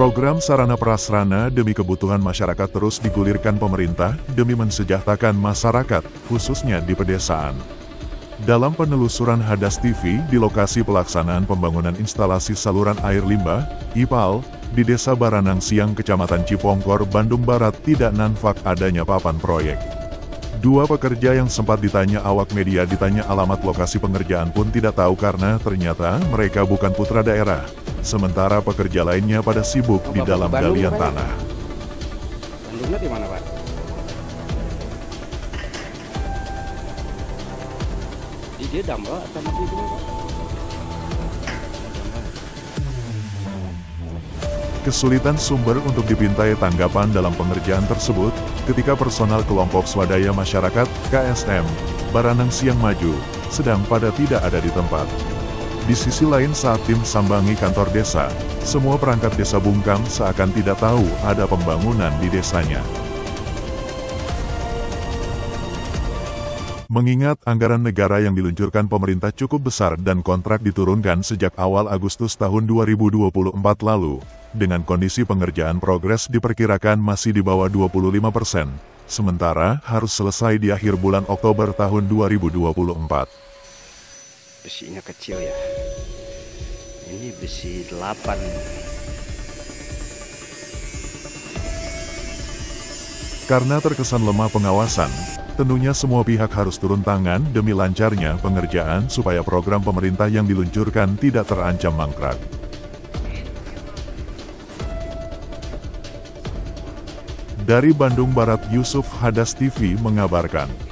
Program sarana prasarana demi kebutuhan masyarakat terus digulirkan pemerintah demi mensejahterakan masyarakat, khususnya di pedesaan. Dalam penelusuran Hadas TV di lokasi pelaksanaan pembangunan instalasi saluran air limbah, IPAL, di Desa Baranang Siang Kecamatan Cipongkor, Bandung Barat tidak nampak adanya papan proyek. Dua pekerja yang sempat ditanya awak media ditanya alamat lokasi pengerjaan pun tidak tahu karena ternyata mereka bukan putra daerah. Sementara pekerja lainnya pada sibuk di dalam galian tanah. Bandungnya di mana, Pak? Di dia damba atau di mana, Pak? Kesulitan sumber untuk dipintai tanggapan dalam pengerjaan tersebut, ketika personal kelompok swadaya masyarakat, KSM, Baranang Siang Maju, sedang pada tidak ada di tempat. Di sisi lain saat tim sambangi kantor desa, semua perangkat desa bungkam seakan tidak tahu ada pembangunan di desanya. Mengingat anggaran negara yang diluncurkan pemerintah cukup besar dan kontrak diturunkan sejak awal Agustus tahun 2024 lalu, dengan kondisi pengerjaan progres diperkirakan masih di bawah 25%, sementara harus selesai di akhir bulan Oktober tahun 2024. Besinya kecil ya. Ini besi 8. Karena terkesan lemah pengawasan, tentunya semua pihak harus turun tangan demi lancarnya pengerjaan supaya program pemerintah yang diluncurkan tidak terancam mangkrak. Dari Bandung Barat, Yusuf, Hadas TV mengabarkan.